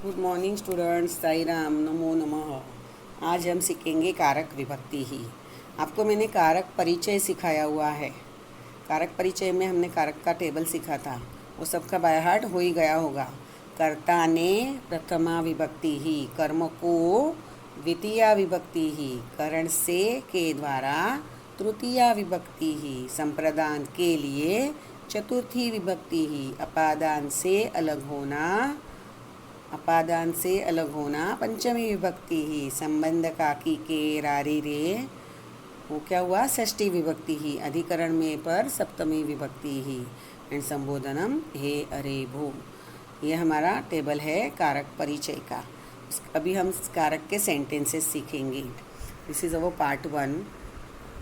Good morning students, Sai Ram, नमो नमः। आज हम सीखेंगे कारक विभक्ति ही। आपको मैंने कारक परिचय सिखाया हुआ है। कारक परिचय में हमने कारक का टेबल सीखा था, वो सबका बाय हार्ट हो ही गया होगा। कर्ता ने प्रथमा विभक्ति ही, कर्म को द्वितीया विभक्ति ही, करण से के द्वारा तृतीया विभक्ति ही, संप्रदान के लिए चतुर्थी विभक्ति ही, अपादान से अलग होना पंचमी विभक्ति ही, संबंध का की के रारी रे, वो क्या हुआ, षष्ठी विभक्ति ही, अधिकरण में पर सप्तमी विभक्ति ही, एंड संबोधनम हे अरे भो। ये हमारा टेबल है कारक परिचय का। अभी हम कारक के सेंटेंसेस सीखेंगे। This is our part 1।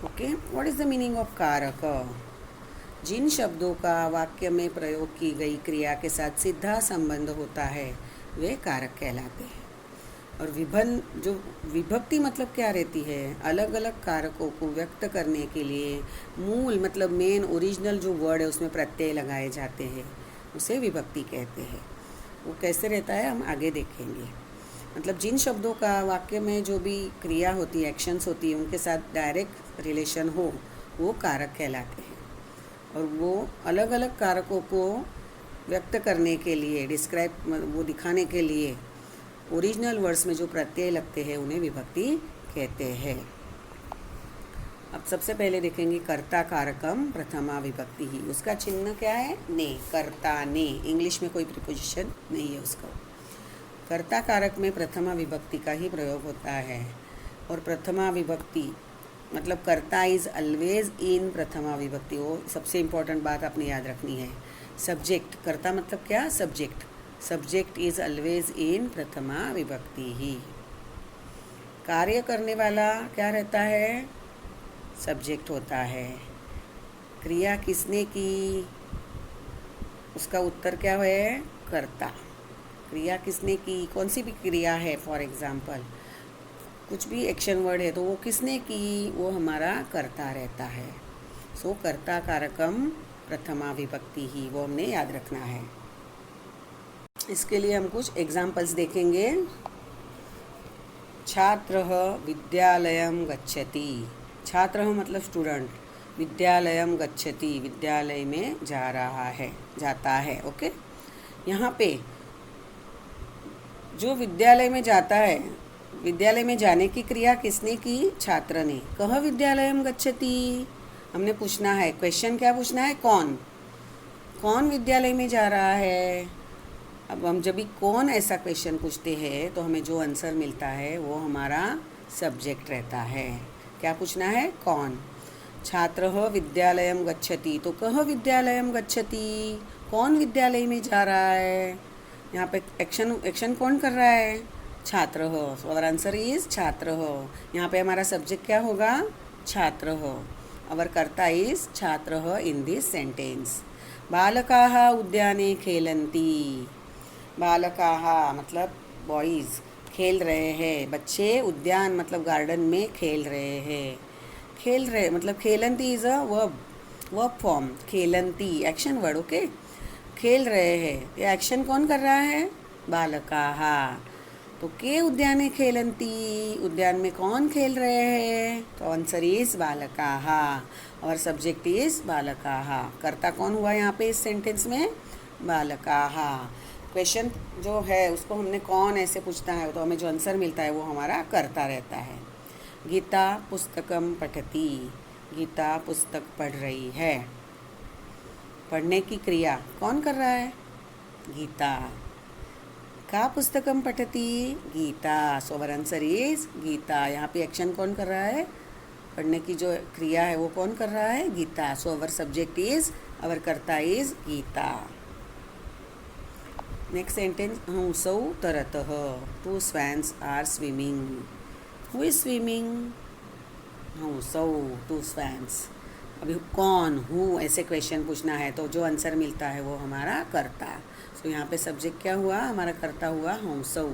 Okay, what is the meaning of कारक? जिन शब्दों का वाक्य में प्रयोग की गई क्रिया के साथ सीधा संबंध होता है वे कारक कहलाते हैं। और विभन जो विभक्ति मतलब क्या रहती है, अलग अलग कारकों को व्यक्त करने के लिए मूल मतलब मेन ओरिजिनल जो वर्ड है उसमें प्रत्यय लगाए जाते हैं, उसे विभक्ति कहते हैं। वो कैसे रहता है हम आगे देखेंगे। मतलब जिन शब्दों का वाक्य में जो भी क्रिया होती है, एक्शंस होती है, उनके साथ डायरेक्ट रिलेशन हो, वो कारक कहलाते हैं। और वो अलग अलग कारकों को व्यक्त करने के लिए, डिस्क्राइब वो दिखाने के लिए ओरिजिनल वर्ड्स में जो प्रत्यय लगते हैं उन्हें विभक्ति कहते हैं। अब सबसे पहले देखेंगे कर्ता कारकम प्रथमा विभक्ति ही। उसका चिन्ह क्या है? ने, कर्ता ने। इंग्लिश में कोई प्रीपोजिशन नहीं है उसका। कर्ता कारक में प्रथमा विभक्ति का ही प्रयोग होता है। और प्रथमा विभक्ति मतलब कर्ता इज ऑलवेज इन प्रथमा विभक्ति। वो सबसे इम्पोर्टेंट बात आपने याद रखनी है। सब्जेक्ट, कर्ता मतलब क्या? Subject. Subject is always in प्रथमा विभक्ति ही। कार्य करने वाला क्या रहता है? सब्जेक्ट होता है। क्रिया किसने की? उसका उत्तर क्या है? कर्ता। क्रिया किसने की? कौन सी भी क्रिया है, फॉर एग्जाम्पल कुछ भी एक्शन वर्ड है तो वो किसने की? वो हमारा कर्ता रहता है। सो कर्ता कारकम प्रथमा विभक्ति ही, वो हमने याद रखना है। इसके लिए हम कुछ एग्जाम्पल्स देखेंगे। छात्रः विद्यालयं गच्छति। छात्रः मतलब स्टूडेंट, विद्यालयं गच्छति विद्यालय में जा रहा है, जाता है। ओके, यहाँ पे जो विद्यालय में जाता है, विद्यालय में जाने की क्रिया किसने की? छात्र ने। कह विद्यालयं गच्छति, हमने पूछना है, क्वेश्चन क्या पूछना है? कौन कौन विद्यालय में जा रहा है। अब हम जब भी कौन ऐसा क्वेश्चन पूछते हैं तो हमें जो आंसर मिलता है वो हमारा सब्जेक्ट रहता है। क्या पूछना है? कौन। छात्रः विद्यालयं गच्छति, तो कह विद्यालयं गच्छति, कौन विद्यालय में जा रहा है। यहाँ पे एक्शन कौन कर रहा है? छात्रः। और आंसर इज छात्रः। यहाँ पे हमारा सब्जेक्ट क्या होगा? छात्रः। अवर कर्ता इज छात्रः इन दिस सेंटेंस। बालकाः उद्याने खेलन्ति। बालकाः मतलब बॉयज़, खेल रहे हैं। बच्चे, उद्यान मतलब गार्डन में खेल रहे हैं। खेल रहे मतलब खेलन्ति इज अ वर्ब फॉर्म। खेलन्ति एक्शन वर्ड। ओके, खेल रहे हैं, ये एक्शन कौन कर रहा है? बालकाः। तो के उद्याने खेलन्ति, उद्यान में कौन खेल रहे हैं? तो आंसर इज बालकाः और सब्जेक्ट इज बालकाः। कर्ता कौन हुआ यहाँ पे इस सेंटेंस में? बालकाः। क्वेश्चन जो है उसको हमने कौन ऐसे पूछना है तो हमें जो आंसर मिलता है वो हमारा कर्ता रहता है। गीता पुस्तकम पठति, गीता पुस्तक पढ़ रही है। पढ़ने की क्रिया कौन कर रहा है? गीता। का पुस्तकम पठति, Gita. So our answer is Gita. यहाँ पे एक्शन कौन कर रहा है? पढ़ने की जो क्रिया है वो कौन कर रहा है? Gita. So our subject is, our कर्ता इज गीता। नेक्स्ट सेंटेंस, हंसौ तरतः, two swans are swimming. Who is swimming? हंसौ, टू स्वैन्स। अभी कौन, हु ऐसे क्वेश्चन पूछना है तो जो आंसर मिलता है वो हमारा कर्ता। सो यहाँ पे सब्जेक्ट क्या हुआ? हमारा कर्ता हुआ हंसौ।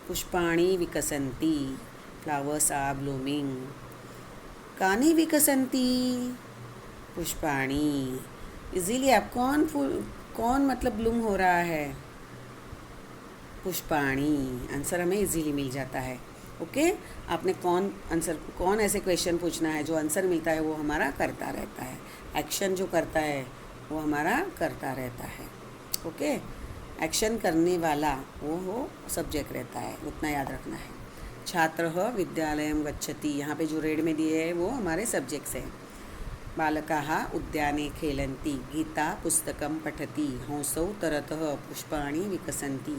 पुष्पाणि विकसन्ति, फ्लावर्स आर ब्लूमिंग। कानि विकसन्ति, पुष्पाणि। इजीली आप कौन मतलब ब्लूम हो रहा है? पुष्पाणि। आंसर हमें इजीली मिल जाता है। ओके, आपने कौन ऐसे क्वेश्चन पूछना है जो आंसर मिलता है वो हमारा करता रहता है, एक्शन जो करता है वो हमारा करता रहता है। ओके, एक्शन करने वाला वो सब्जेक्ट रहता है, उतना याद रखना है। छात्रः विद्यालयं गच्छति, यहाँ पे जो रेड में दिए है वो हमारे सब्जेक्ट्स हैं। बालकाः उद्याने खेलन्ति, गीता पुस्तकं पठति, हंसौ तरतः पुष्पाणि विकसन्ति।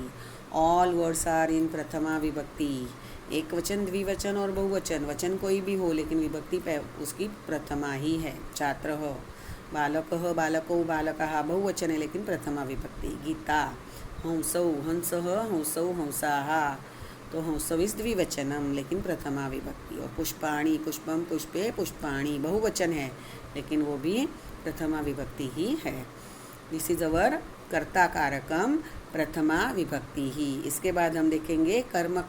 ऑल वर्ड्स आर इन प्रथमा विभक्ति। एक वचन, द्विवचन और बहुवचन, वचन कोई भी हो लेकिन विभक्ति उसकी प्रथमा ही है। छात्रः, बालकः, बालकौ, बालकाः बहुवचन है लेकिन प्रथमा विभक्ति। गीता, हंसौ, हंसः, हंसौ, हंसाः, तो हंसविस द्विवचनम लेकिन प्रथमा विभक्ति। और पुष्पाणि, पुष्पम, पुष्पे, पुष्पाणि बहुवचन है लेकिन वो भी प्रथमा विभक्ति ही है। दिस इज अवर कर्ता कारकम प्रथमा विभक्ति ही। इसके बाद हम देखेंगे कर्म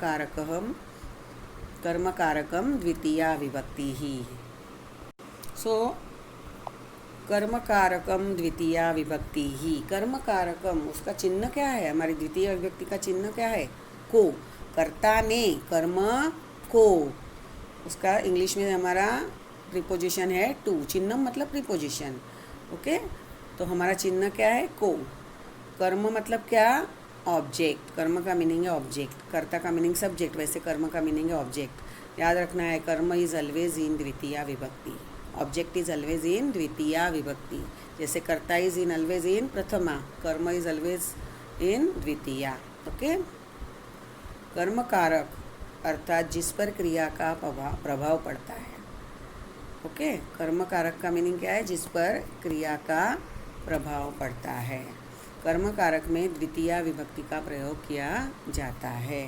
कारकम द्वितीया विभक्ति ही। सो कर्म कारकम द्वितीया विभक्ति ही। कर्म कारकम उसका चिन्ह क्या है? हमारी द्वितीय विभक्ति का चिन्ह क्या है? को। कर्ता ने कर्म को, उसका इंग्लिश में हमारा प्रीपोजिशन है टू। चिन्ह मतलब प्रीपोजिशन। ओके, तो हमारा चिन्ह क्या है? को। कर्म मतलब क्या? ऑब्जेक्ट। कर्म का मीनिंग है ऑब्जेक्ट, कर्ता का मीनिंग सब्जेक्ट, वैसे कर्म का मीनिंग है ऑब्जेक्ट। याद रखना है, कर्म इज ऑलवेज इन द्वितीया विभक्ति, ऑब्जेक्ट इज ऑलवेज इन द्वितीया विभक्ति। जैसे कर्ता इज इन ऑलवेज इन प्रथमा, कर्म is always in Dwitiya. Okay, कर्म कारक अर्थात जिस पर क्रिया का प्रभाव पड़ता है। ओके, कर्म कारक का मीनिंग क्या है? जिस पर क्रिया का प्रभाव पड़ता है। कर्म कारक में द्वितीया विभक्ति का प्रयोग किया जाता है।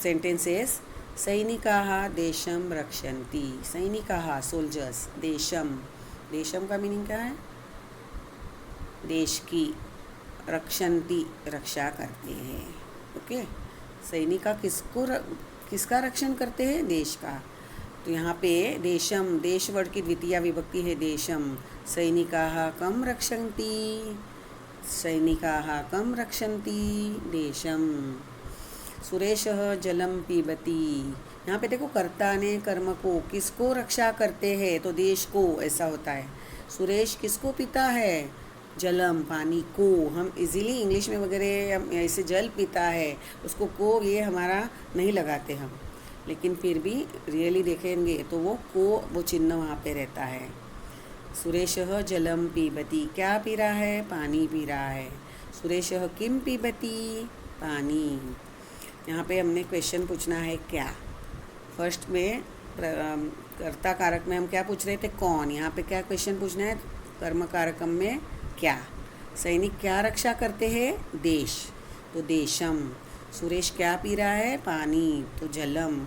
सेंटेंसेस, सैनिकाः देशं रक्षन्ति। सैनिकाः सोल्जर्स, देशम, देशम का मीनिंग क्या है? देश की। रक्षन्ति रक्षा करते हैं। ओके, सैनिका किसका रक्षण करते हैं? देश का। तो यहाँ पे देशम, देश वर्ड की द्वितीया विभक्ति है देशम। सैनिकाः कम रक्षन्ति, सैनिकाः कम रक्षन्ति देशम। सुरेशः जलम पीबति। यहाँ पे देखो, कर्ता ने कर्म को, किसको रक्षा करते हैं? तो देश को, ऐसा होता है। सुरेश किसको पीता है? जलम, पानी को। हम इजीली इंग्लिश में वगैरह ऐसे जल पीता है, उसको को ये हमारा नहीं लगाते हम, लेकिन फिर भी रियली देखेंगे तो वो चिन्ह वहाँ पे रहता है। सुरेशः जलम पीबति, क्या पी रहा है? पानी पी रहा है। सुरेशः किम पीबति? पानी। यहाँ पे हमने क्वेश्चन पूछना है क्या। फर्स्ट में कर्ता कारक में हम क्या पूछ रहे थे? कौन। यहाँ पे क्या क्वेश्चन पूछना है? कर्म कारकम में क्या। सैनिक क्या रक्षा करते हैं? देश, तो देशम। सुरेश क्या पी रहा है? पानी, तो जलम।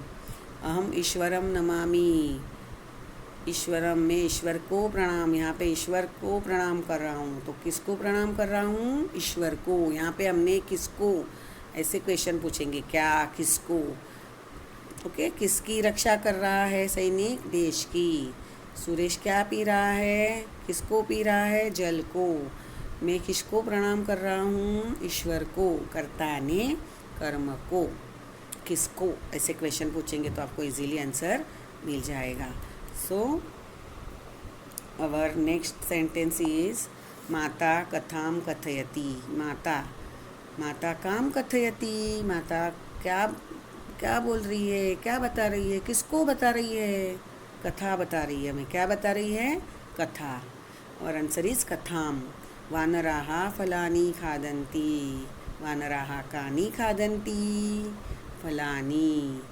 अहम ईश्वरम नमामि, ईश्वरम में ईश्वर को प्रणाम। यहाँ पे ईश्वर को प्रणाम कर रहा हूँ, तो किसको प्रणाम कर रहा हूँ? ईश्वर को। यहाँ पे हमने किसको ऐसे क्वेश्चन पूछेंगे, क्या, किसको। ओके, किसकी रक्षा कर रहा है सैनिक? देश की। सुरेश क्या पी रहा है? किसको पी रहा है? जल को। मैं किसको प्रणाम कर रहा हूँ? ईश्वर को। कर्ता ने कर्म को, किसको, ऐसे क्वेश्चन पूछेंगे तो आपको इजीली आंसर मिल जाएगा। सो अवर नेक्स्ट सेंटेंस इज माता कथाम कथयति। माता काम कथयति। माता क्या बोल रही है? क्या बता रही है? किसको बता रही है? कथा बता रही है हमें। क्या बता रही है? कथा। और आंसर इज कथाम। वानराः फलानि खादन्ति। वानराः कानि खादन्ति? फलानि।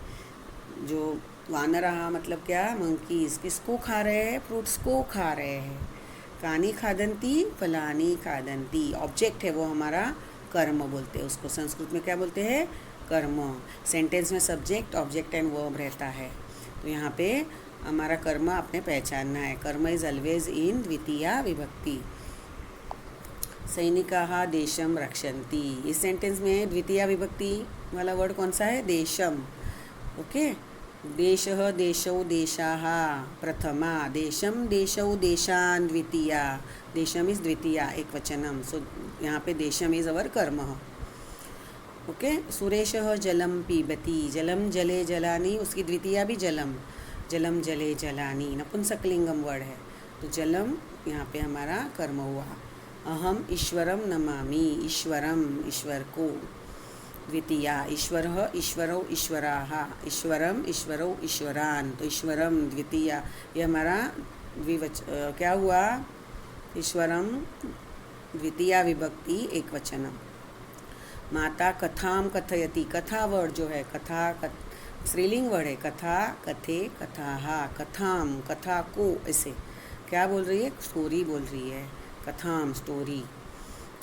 जो वानराः मतलब क्या? मंकीज। किसको खा रहे हैं? फ्रूट्स को खा रहे हैं। कानि खादन्ति? फलानि खादन्ति। ऑब्जेक्ट है वो हमारा, कर्म बोलते हैं उसको। संस्कृत में क्या बोलते हैं? कर्म। सेंटेंस में सब्जेक्ट, ऑब्जेक्ट एंड वर्ब रहता है। तो यहाँ पे हमारा कर्म आपने पहचानना है। कर्म इज ऑलवेज इन द्वितीया विभक्ति। सैनिकाः देशम रक्षन्ति। इस सेंटेंस में द्वितीया विभक्ति वाला वर्ड कौन सा है? देशम। ओके, देशः देशौ देशाः प्रथमा, देशम देशौ देशान द्वितीया, देशम इज द्वितीया एक वचनम, सो यहाँ पे देशम इज अवर कर्म। ओके, सुरेशः जलम पीबती, जलम जले जलानी, उसकी द्वितीया भी जलम, जलम जले जलानी, नपुंसकलिंगम वर्ड है, तो जलम यहाँ पे हमारा कर्म हुआ। अहम ईश्वरम नमामि, ईश्वरम ईश्वर को, द्वितीया ईश्वरः ईश्वरौ ईश्वराः, ईश्वरम ईश्वरौ ईश्वरान, तो ईश्वरम द्वितीया, ये हमारा क्या हुआ, ईश्वरम द्वितीया विभक्ति एक वचनम। माता कथाम कथयति, कथा वर्ड जो है, कथा स्त्रीलिंग वर्ड है, कथा कथे कथाहा, कथाम कथा को, ऐसे क्या बोल रही है, स्टोरी बोल रही है, कथाम स्टोरी।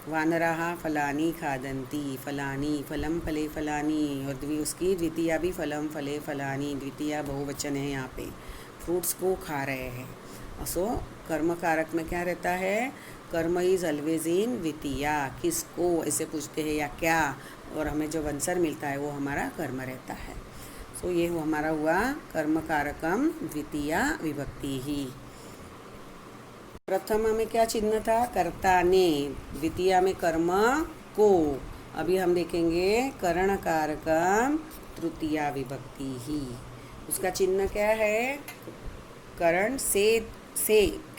वानराः फलानि खादन्ति, फलानि फलम फले फलानि, और उसकी द्वितीया भी फलम फले फलानि, द्वितीया बहुवचन है, यहाँ पे फ्रूट्स को खा रहे हैं। सो कर्म कारक में क्या रहता है, कर्म इज ऑलवेज इन द्वितीया, किसको ऐसे पूछते हैं या क्या, और हमें जो आंसर मिलता है वो हमारा कर्म रहता है। सो ये हमारा हुआ कर्म कारकम द्वितीया विभक्ति ही। प्रथम में क्या चिन्ह था, कर्ता ने, द्वितीया में कर्म को। अभी हम देखेंगे करण कारकम तृतीया विभक्ति ही, उसका चिन्ह क्या है, करण से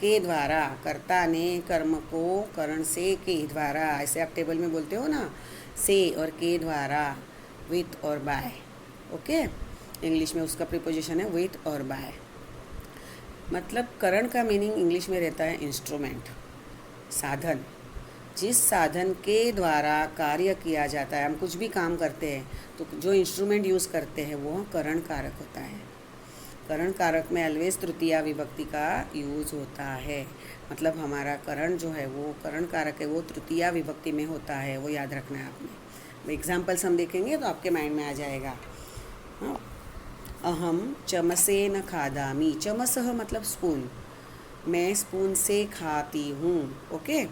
के द्वारा, कर्ता ने कर्म को करण से के द्वारा, ऐसे आप टेबल में बोलते हो ना, से और के द्वारा, विथ और बाय। ओके, इंग्लिश में उसका प्रीपोजिशन है विथ और बाय। मतलब करण का मीनिंग इंग्लिश में रहता है इंस्ट्रूमेंट, साधन, जिस साधन के द्वारा कार्य किया जाता है। हम कुछ भी काम करते हैं तो जो इंस्ट्रूमेंट यूज़ करते हैं वो करण कारक होता है। करण कारक में ऑलवेज तृतीया विभक्ति का यूज़ होता है, मतलब हमारा करण जो है वो करण कारक है, वो तृतीया विभक्ति में होता है, वो याद रखना है आपने। एग्जाम्पल्स हम देखेंगे तो आपके माइंड में आ जाएगा। हाँ, अहम चमसेन खादामी, चमसह मतलब स्पून, मैं स्पून से खाती हूँ। ओके,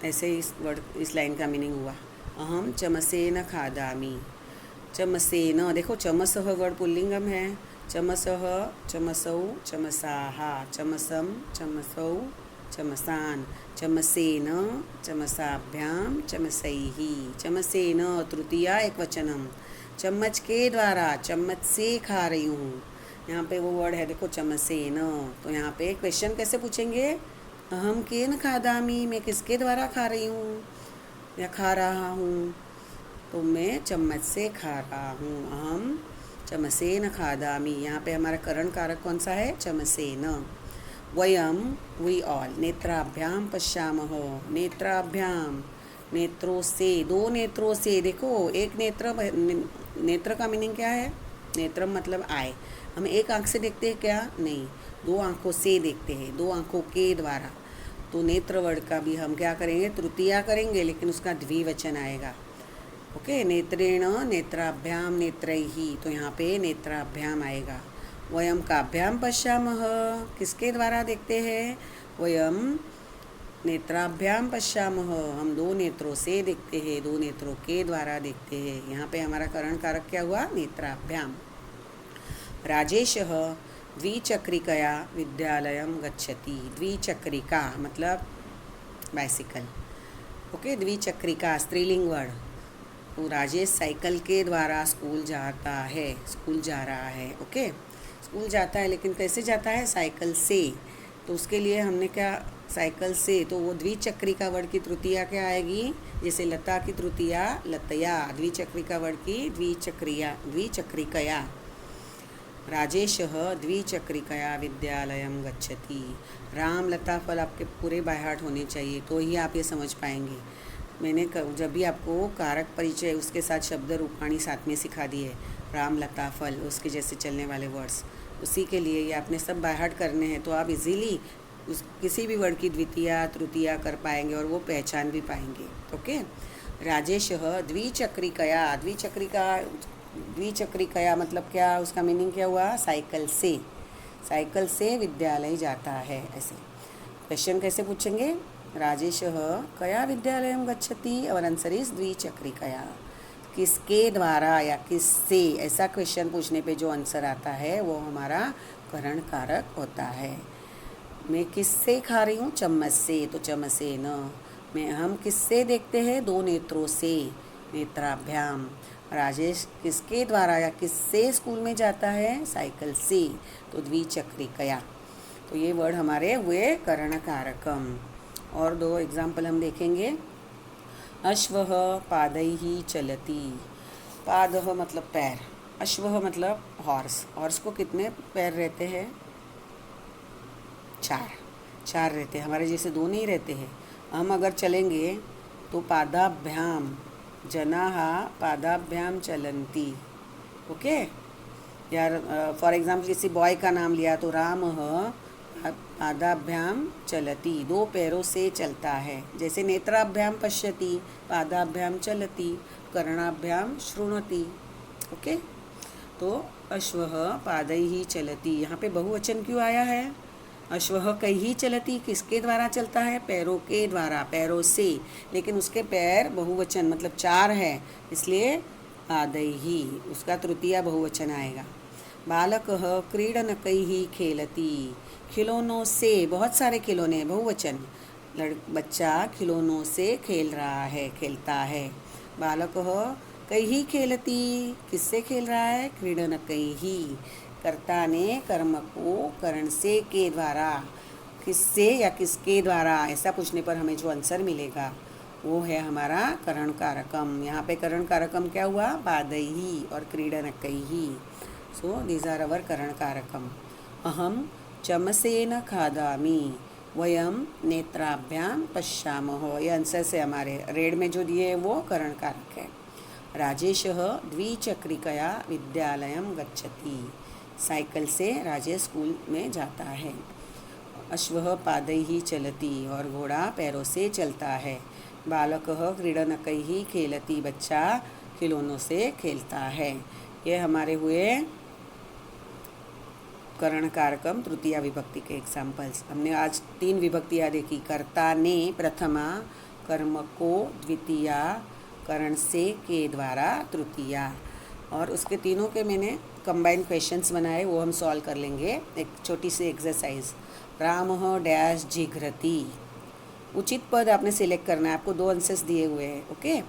ऐसे इस वर्ड इस लाइन का मीनिंग हुआ, अहम चमसेन खादामी। चमसेन, देखो चमसह वर्ड पुल्लिंगम है, चमसः चमसौ चमसाः, चमसम चमसौ चमसान, चमसेन चमसाभ्याम चमसैः, चमसेन तृतीया एक वचनम, चम्मच के द्वारा, चम्मच से खा रही हूँ। यहाँ पे वो वर्ड है देखो चमसेन, तो यहाँ पे क्वेश्चन कैसे पूछेंगे, अहम केन खादामी, मैं किसके द्वारा खा रही हूँ या खा रहा हूँ, तो मैं चम्मच से खा रहा हूँ, अहम चमसेन खादामी। यहाँ पे हमारा करण कारक कौन सा है, चमसेन। वयम वी ऑल नेत्राभ्याम पश्यामः, नेत्राभ्याम नेत्रों से, दो नेत्रों से, देखो एक नेत्र, नेत्र का मीनिंग क्या है, नेत्रम मतलब आय, हम एक आंख से देखते हैं क्या, नहीं, दो आंखों से देखते हैं, दो आंखों के द्वारा। तो नेत्र वर्ड का भी हम क्या करेंगे, तृतीया करेंगे, लेकिन उसका द्विवचन आएगा। ओके, नेत्रेण नेत्राभ्याम नेत्रैहि, तो यहाँ पे नेत्राभ्याम आएगा। वयम काभ्याम पश्यामः, किसके द्वारा देखते हैं, वयम नेत्राभ्याम पश्यामः, हम दो नेत्रों से देखते हैं, दो नेत्रों के द्वारा देखते हैं। यहाँ पे हमारा करण कारक क्या हुआ, नेत्राभ्याम। राजेशः द्विचक्रिकया विद्यालयम गच्छति, द्विचक्रिका मतलब बाइसिकल। ओके, द्विचक्रिका स्त्रीलिंग वर्ड, तो राजेश साइकिल के द्वारा स्कूल जाता है, स्कूल जा रहा है। ओके, स्कूल जाता है, लेकिन कैसे जाता है, साइकिल से, तो उसके लिए हमने क्या, साइकिल से, तो वो द्विचक्रिका वर्ड की तृतीया क्या आएगी, जैसे लता की तृतीया लतया, द्विचक्रिका वर्ड की द्विचक्रिकया। राजेशः द्विचक्रिकया विद्यालयम गच्छति, राम लता फल आपके पूरे बाय हार्ट होने चाहिए, तो ही आप ये समझ पाएंगे। मैंने जब भी आपको कारक परिचय उसके साथ शब्द रूपाणी साथ में सिखा दिए, राम लता फल, उसके जैसे चलने वाले वर्ड्स, उसी के लिए ये आपने सब बाय हार्ट करने हैं, तो आप इजीली उस किसी भी वर्ड की द्वितीया तृतीया कर पाएंगे और वो पहचान भी पाएंगे। ओके, राजेशः द्विचक्रिकया, द्विचक्रिकया मतलब क्या, उसका मीनिंग क्या हुआ, साइकिल से, साइकिल से विद्यालय जाता है। ऐसे क्वेश्चन कैसे पूछेंगे, राजेशः कया विद्यालयम गच्छति, और आंसर इज द्विचक्रिकया, किसके द्वारा या किससे, ऐसा क्वेश्चन पूछने पे जो आंसर आता है वो हमारा करण कारक होता है। मैं किससे खा रही हूँ? चम्मच से, तो चम्मच से न। हम किससे देखते हैं? दो नेत्रों से, नेत्राभ्याम। राजेश किसके द्वारा या किससे स्कूल में जाता है? साइकिल से, तो द्विचक्रिकया। तो ये वर्ड हमारे हुए करण कारकम। और दो एग्जाम्पल हम देखेंगे। अश्वः पादैः चलति। पादः मतलब पैर, अश्वः मतलब हॉर्स। हॉर्स को कितने पैर रहते हैं? चार रहते हैं। हमारे जैसे दो नहीं रहते हैं। हम अगर चलेंगे तो पादाभ्याम, जनाः पादाभ्याम चलन्ति। ओके। यार फॉर एग्जाम्पल किसी बॉय का नाम लिया तो रामः पादाभ्याम चलति, दो पैरों से चलता है। जैसे नेत्राभ्याम पश्यति, पादाभ्याम चलति, कर्णाभ्याम शृणोति। ओके। तो अश्वः पादैः चलति, यहाँ पे बहुवचन क्यों आया है? अश्वः कैः चलति, किसके द्वारा चलता है? पैरों के द्वारा, पैरों से। लेकिन उसके पैर बहुवचन मतलब चार है, इसलिए पादैः, उसका तृतीया बहुवचन आएगा। बालकः क्रीडनकैः खेलति, खिलौनों से, बहुत सारे खिलौने, बहुवचन। बच्चा खिलौनों से खेल रहा है, खेलता है। बालकः कैः खेलति, किससे खेल रहा है? क्रीडनकैः, कर्ता ने कर्म को करण से के द्वारा, किससे या किसके द्वारा, ऐसा पूछने पर हमें जो आंसर मिलेगा वो है हमारा करण कारकम। यहाँ पे करण कारकम क्या हुआ? पादैः और क्रीडनकैः। सो दीज आर अवर करण कारकम। अहम चमसेन खादामि, वयम नेत्राभ्याम पश्यामः। ये आंसर से हमारे रेड में जो दिए है वो करण कारक है। राजेशः द्विचक्रिकया विद्यालयम गच्छति, साइकिल से राजेश स्कूल में जाता है। अश्वः पादैः चलति, और घोड़ा पैरों से चलता है। बालकः क्रीडनकैः खेलति, बच्चा खिलौनों से खेलता है। ये हमारे हुए करण कारकम तृतीया विभक्ति के एग्जाम्पल्स। हमने आज 3 विभक्तियाँ देखी। कर्ता ने प्रथमा, कर्म को द्वितीया, करण से के द्वारा तृतीया। और उसके तीनों के मैंने कंबाइन क्वेश्चंस बनाए, वो हम सॉल्व कर लेंगे। एक छोटी सी एक्सरसाइज। रामः डैश जिघ्रति, उचित पद आपने सिलेक्ट करना है। आपको 2 आंसर्स दिए हुए हैं। ओके।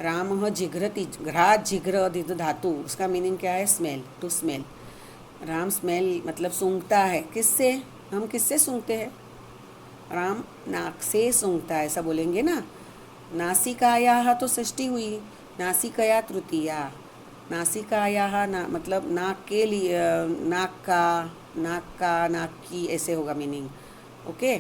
रामः जिघ्रति, घ्रा जिघ्र धातु, उसका मीनिंग क्या है? Smell, to smell. Ram smell मतलब सूंघता है। किससे? हम किससे सूंघते हैं? राम नाक से सूंघता है, ऐसा बोलेंगे ना। नासिकायाः तो षष्ठी हुई, नासिकया तृतीया। नासिकायाः ना मतलब नाक के लिए, नाक का, नाक की, ऐसे होगा मीनिंग। ओके।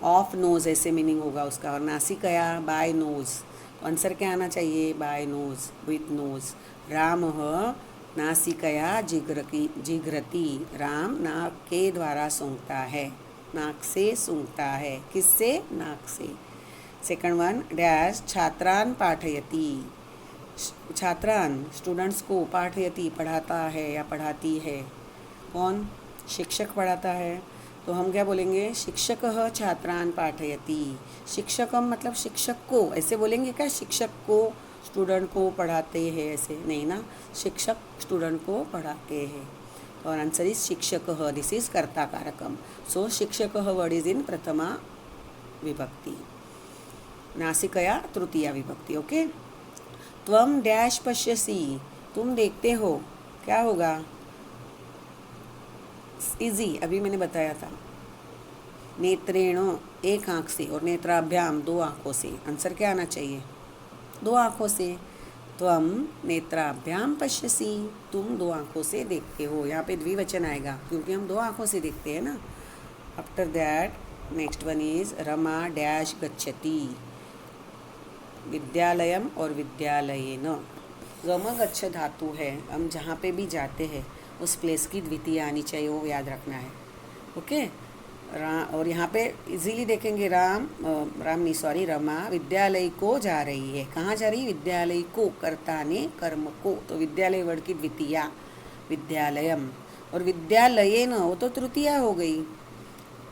ऑफ नोज़ ऐसे मीनिंग होगा उसका। और नासिकया बाय नोज़, तो आंसर क्या आना चाहिए? By nose, with nose. रामः नासिकया जिघ्रति, राम नाक के द्वारा सूंघता है, नाक से सूंघता है। किससे? नाक से। सेकंड वन, डैश छात्रान पाठयति, छात्रान स्टूडेंट्स को, पाठयति पढ़ाता है या पढ़ाती है। कौन? शिक्षक पढ़ाता है। तो हम क्या बोलेंगे? शिक्षकः छात्रान पाठयति। शिक्षकम मतलब शिक्षक को, ऐसे बोलेंगे क्या? शिक्षक को स्टूडेंट को पढ़ाते हैं, ऐसे नहीं ना। शिक्षक स्टूडेंट को पढ़ाते हैं। और आंसर इज शिक्षकः, दिस इज कर्ता कारकम। सो शिक्षकः वर्ड इज इन प्रथमा विभक्ति, नासिकया तृतीया विभक्ति। ओके। त्वम डैश पश्यसि, तुम देखते हो, क्या होगा? इजी, अभी मैंने बताया था। नेत्रेण एक आँख से, और नेत्राभ्याम 2 आँखों से। आंसर क्या आना चाहिए? 2 आँखों से। त्वम नेत्राभ्याम पश्यसि, तुम 2 आँखों से देखते हो। यहाँ पे द्विवचन आएगा क्योंकि हम 2 आँखों से देखते हैं ना। After that next one is Rama dash गच्छति, विद्यालयम और विद्यालयेन। गम गच्छ धातु है, हम जहाँ पे भी जाते हैं उस प्लेस की द्वितीय आनी चाहिए, वो याद रखना है। ओके। और यहाँ पे इजीली देखेंगे, रमा विद्यालय को जा रही है। कहाँ जा रही? विद्यालय को, कर्ता ने कर्म को, तो विद्यालय वर्ड की द्वितीया विद्यालयम। और विद्यालयेन वो तो तृतीया हो गई।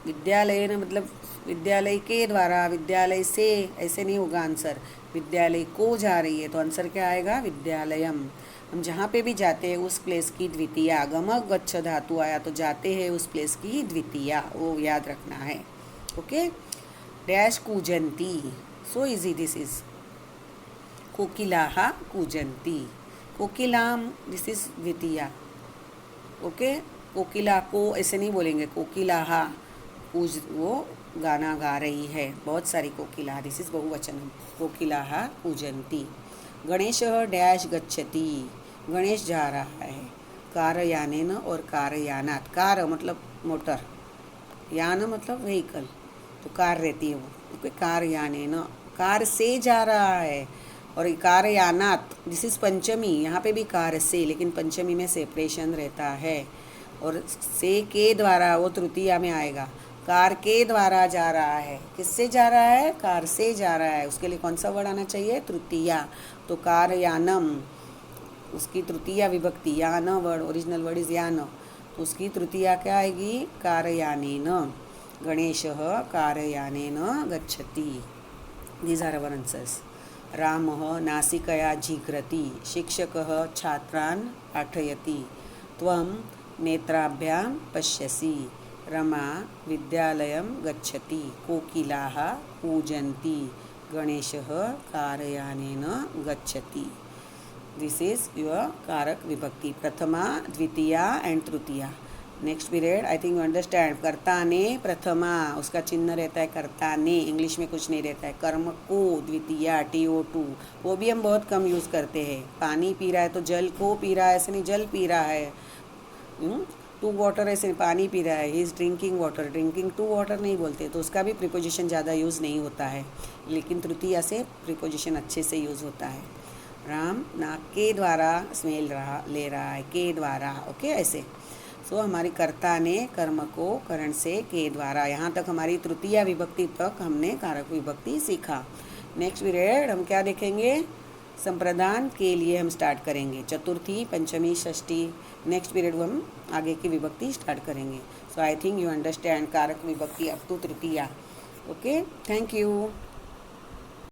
विद्यालयेन मतलब विद्यालय के द्वारा, विद्यालय से, ऐसे नहीं होगा आंसर। विद्यालय को जा रही है तो आंसर क्या आएगा, विद्यालयम। हम जहाँ पे भी जाते हैं उस प्लेस की द्वितीया, गमक गच्छ धातु आया तो जाते हैं उस प्लेस की द्वितीया, वो याद रखना है। ओके, डैश कूजंती, सो इजी दिस इज। कोकिलाः कूजन्ति, कोकिलाम दिस इज द्वितीया। ओके, कोकिला को ऐसे नहीं बोलेंगे, कोकिलाः कूज, वो गाना गा रही है, बहुत सारी कोकिला, दिस इज बहुवचनम, कोकिलाः कूजन्ति। गणेशः डैश गच्छति, गणेश जा रहा है कारयानेन और कारयानात्, कार मतलब मोटर, यान मतलब व्हीकल, तो कार रहती है वो, ओके, कारयानेन कार से जा रहा है, और कारयानात् दिस इज पंचमी, यहाँ पे भी कार से, लेकिन पंचमी में सेपरेशन रहता है, और से के द्वारा वो तृतीया में आएगा। कार के द्वारा जा रहा है, किससे जा रहा है, कार से जा रहा है, उसके लिए कौन सा वर्ड आना चाहिए, तृतीया, तो कारयानम, उसकी तृतीया विभक्ति, यान वर्ड, ओरिजिनल वर्ड इज यान, तो उसकी तृतीया क्या आएगी, कारयानेन। गणेशः कारयानेन गच्छति, दीज आर अवर आंसर्स। रामः नासिकया जिघ्रति, शिक्षकः छात्रान् पाठयति, त्वं नेत्राभ्यां पश्यसि, रमा विद्यालयं गच्छति, कोकिलाः कूजन्ति, गणेशः कारयानेन गच्छति। दिस इज योर कारक विभक्ति, प्रथमा, द्वितीया एंड तृतीया। Next period, I think you understand. कर्ता ने प्रथमा, उसका चिन्ह रहता है कर्ता ने, इंग्लिश में कुछ नहीं रहता है। कर्म को द्वितीया, TO2, वो भी हम बहुत कम यूज़ करते हैं। पानी पी रहा है तो जल को पी रहा है, ऐसे नहीं जल पी रहा है। टू वाटर ऐसे नहीं, पानी पी रहा है, he is drinking water, drinking to water नहीं बोलते, तो उसका भी प्रीपोजिशन ज़्यादा यूज़ नहीं होता है, लेकिन तृतीया से प्रीपोजिशन अच्छे से यूज़ होता है। राम नाक के द्वारा स्मेल ले रहा है, के द्वारा, ओके, ऐसे। सो हमारी कर्ता ने कर्म को करण से के द्वारा, यहाँ तक हमारी तृतीया विभक्ति तक हमने कारक विभक्ति सीखा। नेक्स्ट पीरियड हम क्या देखेंगे, संप्रदान के लिए हम स्टार्ट करेंगे, चतुर्थी, पंचमी, षष्ठी। नेक्स्ट पीरियड हम आगे की विभक्ति स्टार्ट करेंगे। So I think you understand कारक विभक्ति अप टू तृतीया। Okay, thank you.